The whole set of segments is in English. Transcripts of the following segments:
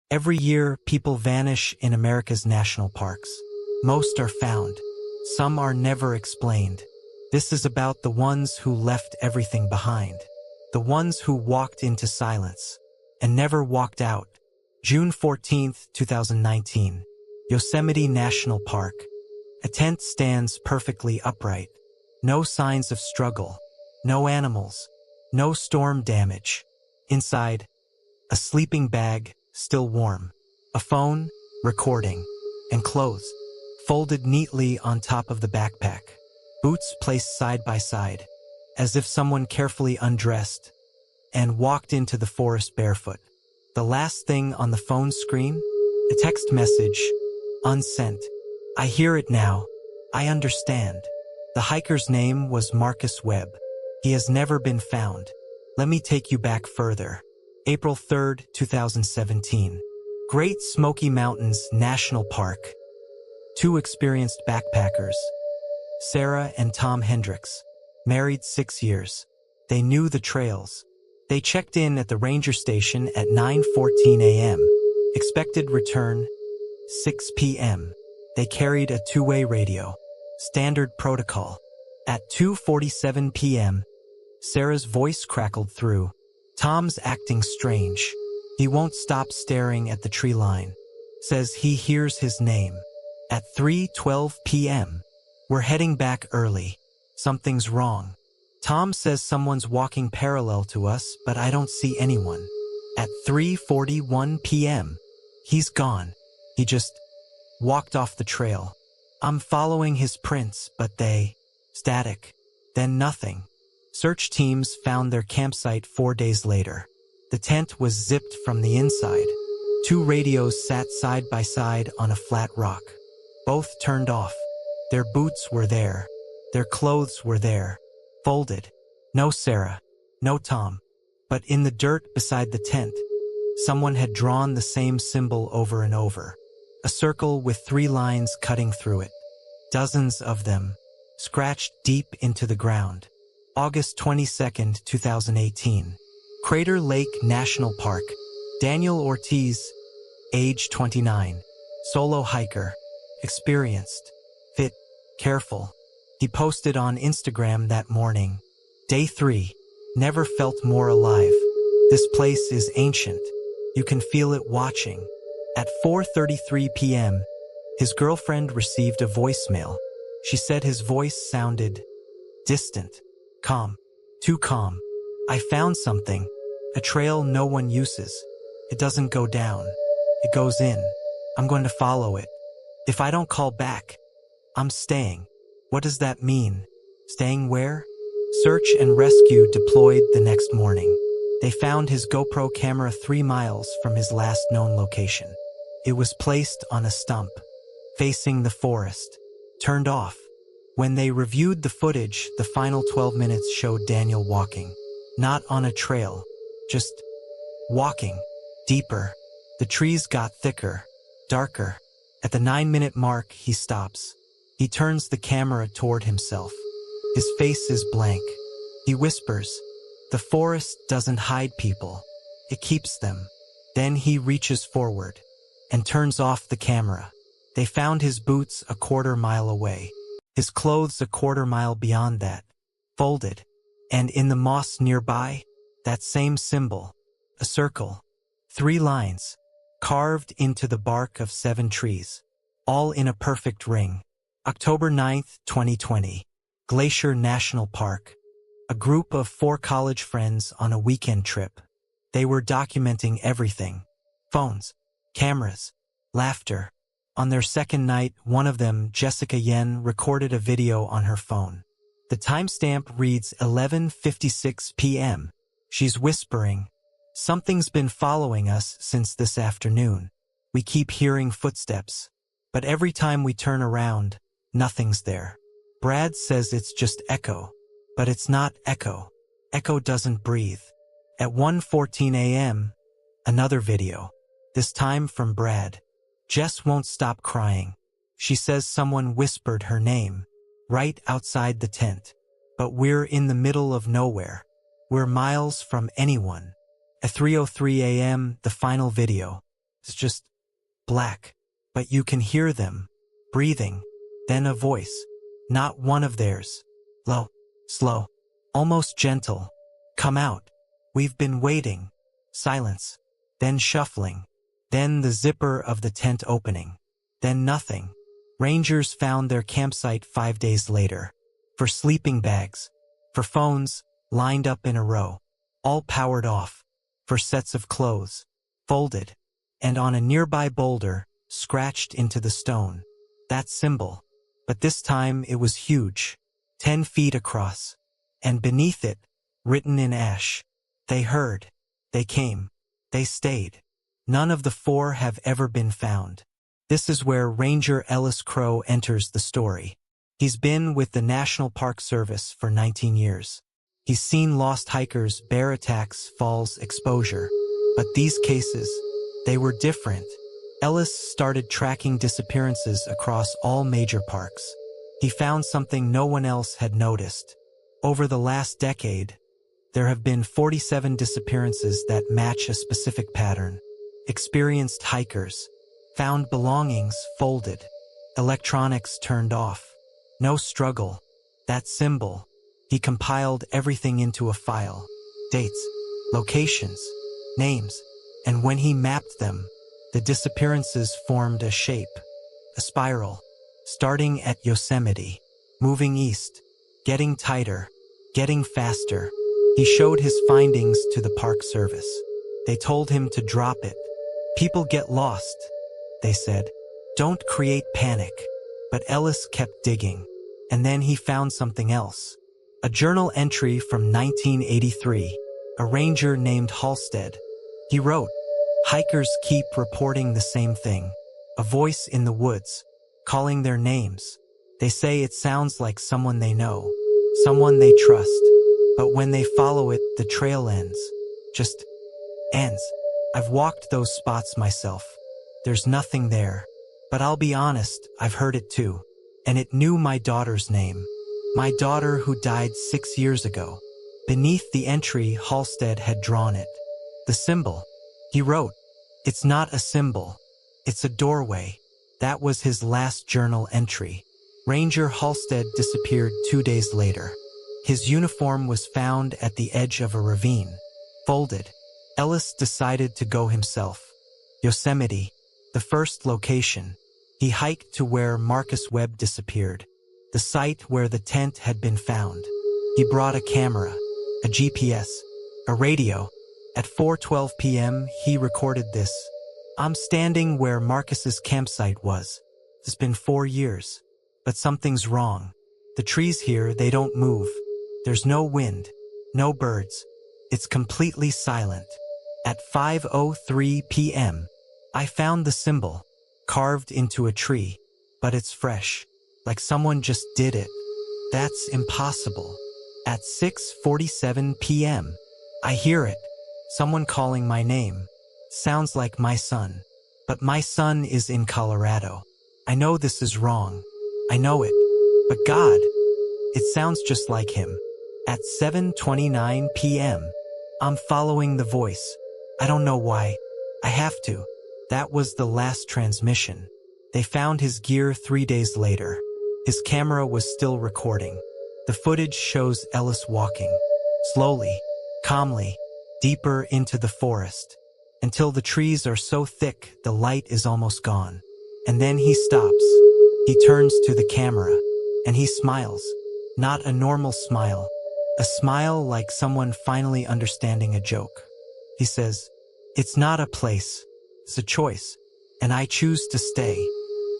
Every year, people vanish in America's national parks. Most are found. Some are never explained. This is about the ones who left everything behind. The ones who walked into silence and never walked out. June 14, 2019. Yosemite National Park. A tent stands perfectly upright. No signs of struggle. No animals. No storm damage. Inside, a sleeping bag, still warm. A phone, recording, and clothes, folded neatly on top of the backpack. Boots placed side by side, as if someone carefully undressed and walked into the forest barefoot. The last thing on the phone screen? A text message, unsent. I hear it now. I understand. The hiker's name was Marcus Webb. He has never been found. Let me take you back further. April 3, 2017. Great Smoky Mountains National Park. Two experienced backpackers, Sarah and Tom Hendricks, married 6 years. They knew the trails. They checked in at the ranger station at 9:14 a.m. Expected return, 6 p.m. They carried a two-way radio. Standard protocol. At 2:47 p.m., Sarah's voice crackled through. Tom's acting strange. He won't stop staring at the tree line. Says he hears his name. At 3:12 p.m., we're heading back early. Something's wrong. Tom says someone's walking parallel to us, but I don't see anyone. At 3:41 p.m., he's gone. He just walked off the trail. I'm following his prints, but they... static. Then nothing. Search teams found their campsite 4 days later. The tent was zipped from the inside. Two radios sat side by side on a flat rock. Both turned off. Their boots were there. Their clothes were there. Folded. No Sarah. No Tom. But in the dirt beside the tent, someone had drawn the same symbol over and over. A circle with 3 lines cutting through it. Dozens of them, scratched deep into the ground. August 22, 2018. Crater Lake National Park. Daniel Ortiz, age 29. Solo hiker. Experienced. Fit. Careful. He posted on Instagram that morning. Day 3. Never felt more alive. This place is ancient. You can feel it watching. At 4:33 p.m., his girlfriend received a voicemail. She said his voice sounded distant. Calm. Too calm. I found something. A trail no one uses. It doesn't go down. It goes in. I'm going to follow it. If I don't call back, I'm staying. What does that mean? Staying where? Search and rescue deployed the next morning. They found his GoPro camera 3 miles from his last known location. It was placed on a stump, facing the forest, turned off. When they reviewed the footage, the final 12 minutes showed Daniel walking. Not on a trail, just walking. Deeper. The trees got thicker, darker. At the 9-minute mark, he stops. He turns the camera toward himself. His face is blank. He whispers, "The forest doesn't hide people. It keeps them." Then he reaches forward and turns off the camera. They found his boots a quarter-mile away. His clothes a quarter-mile beyond that, folded. And in the moss nearby, that same symbol, a circle, 3 lines, carved into the bark of 7 trees, all in a perfect ring. October 9, 2020. Glacier National Park. A group of 4 college friends on a weekend trip. They were documenting everything. Phones, cameras, laughter. On their second night, one of them, Jessica Yen, recorded a video on her phone. The timestamp reads 11:56 p.m. She's whispering, "Something's been following us since this afternoon. We keep hearing footsteps. But every time we turn around, nothing's there." Brad says it's just echo. But it's not echo. Echo doesn't breathe. At 1:14 a.m., another video. This time from Brad. Jess won't stop crying. She says someone whispered her name, right outside the tent. But we're in the middle of nowhere. We're miles from anyone. At 3:03 a.m., the final video. It's just black. But you can hear them, breathing. Then a voice. Not one of theirs. Low, slow, almost gentle. Come out. We've been waiting. Silence. Then shuffling. Then the zipper of the tent opening. Then nothing. Rangers found their campsite 5 days later. For sleeping bags. For phones, lined up in a row. All powered off. For sets of clothes. Folded. And on a nearby boulder, scratched into the stone. That symbol. But this time it was huge. 10 feet across. And beneath it, written in ash. They heard. They came. They stayed. None of the 4 have ever been found. This is where Ranger Ellis Crow enters the story. He's been with the National Park Service for 19 years. He's seen lost hikers, bear attacks, falls, exposure. But these cases, they were different. Ellis started tracking disappearances across all major parks. He found something no one else had noticed. Over the last decade, there have been 47 disappearances that match a specific pattern. Experienced hikers found belongings folded, electronics turned off. No struggle. That symbol. He compiled everything into a file. Dates, locations, names. And when he mapped them, the disappearances formed a shape, a spiral, starting at Yosemite, moving east, getting tighter, getting faster. He showed his findings to the Park Service. They told him to drop it. People get lost, they said. Don't create panic. But Ellis kept digging. And then he found something else. A journal entry from 1983. A ranger named Halstead. He wrote, "Hikers keep reporting the same thing. A voice in the woods, calling their names. They say it sounds like someone they know, someone they trust. But when they follow it, the trail ends. Just ends. I've walked those spots myself. There's nothing there. But I'll be honest, I've heard it too. And it knew my daughter's name. My daughter who died 6 years ago. Beneath the entry, Halstead had drawn it. The symbol. He wrote, "It's not a symbol. It's a doorway." That was his last journal entry. Ranger Halstead disappeared 2 days later. His uniform was found at the edge of a ravine. Folded. Ellis decided to go himself. Yosemite, the first location. He hiked to where Marcus Webb disappeared, the site where the tent had been found. He brought a camera, a GPS, a radio. At 4:12 p.m., he recorded this. "I'm standing where Marcus's campsite was. It's been 4 years. But something's wrong. The trees here, they don't move. There's no wind, no birds. It's completely silent." At 5:03 p.m., I found the symbol, carved into a tree, but it's fresh, like someone just did it. That's impossible. At 6:47 p.m., I hear it, someone calling my name. Sounds like my son. But my son is in Colorado. I know this is wrong. I know it. But God, it sounds just like him. At 7:29 p.m., I'm following the voice. I don't know why. I have to. That was the last transmission. They found his gear 3 days later. His camera was still recording. The footage shows Ellis walking, slowly, calmly, deeper into the forest, until the trees are so thick the light is almost gone. And then he stops. He turns to the camera, and he smiles. Not a normal smile. A smile like someone finally understanding a joke. He says, "It's not a place. It's a choice. And I choose to stay.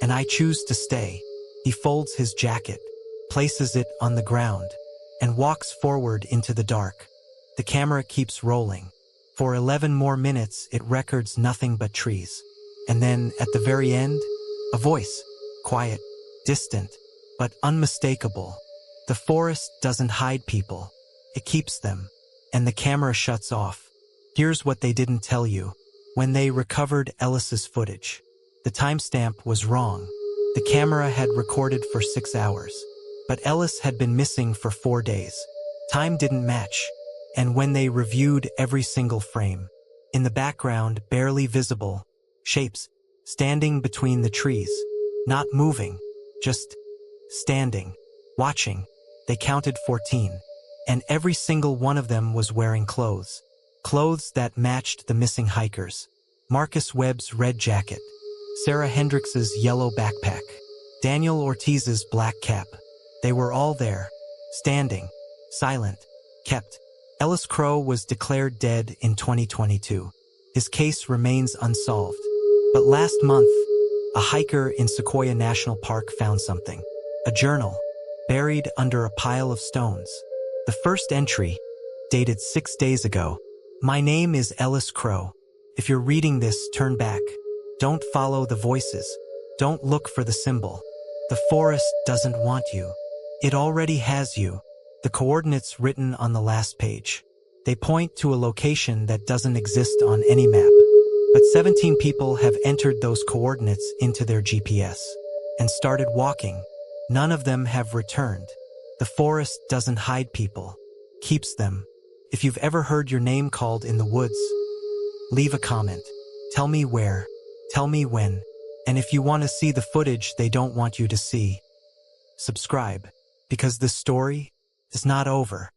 And I choose to stay." He folds his jacket, places it on the ground, and walks forward into the dark. The camera keeps rolling. For 11 more minutes, it records nothing but trees. And then, at the very end, a voice. Quiet, distant, but unmistakable. The forest doesn't hide people. It keeps them. And the camera shuts off. Here's what they didn't tell you. When they recovered Ellis's footage, the timestamp was wrong. The camera had recorded for 6 hours, but Ellis had been missing for 4 days. Time didn't match. And when they reviewed every single frame, in the background, barely visible, Shapes, standing between the trees. Not moving, just standing, watching. They counted 14. And every single one of them was wearing clothes. Clothes that matched the missing hikers. Marcus Webb's red jacket. Sarah Hendricks's yellow backpack. Daniel Ortiz's black cap. They were all there, standing, silent, kept. Ellis Crow was declared dead in 2022. His case remains unsolved. But last month, a hiker in Sequoia National Park found something. A journal, buried under a pile of stones. The first entry, dated 6 days ago. My name is Ellis Crow. If you're reading this, turn back. Don't follow the voices. Don't look for the symbol. The forest doesn't want you. It already has you. The coordinates written on the last page. They point to a location that doesn't exist on any map. But 17 people have entered those coordinates into their GPS and started walking. None of them have returned. The forest doesn't hide people, keeps them. If you've ever heard your name called in the woods, leave a comment. Tell me where, tell me when, and if you want to see the footage they don't want you to see, subscribe, because this story is not over.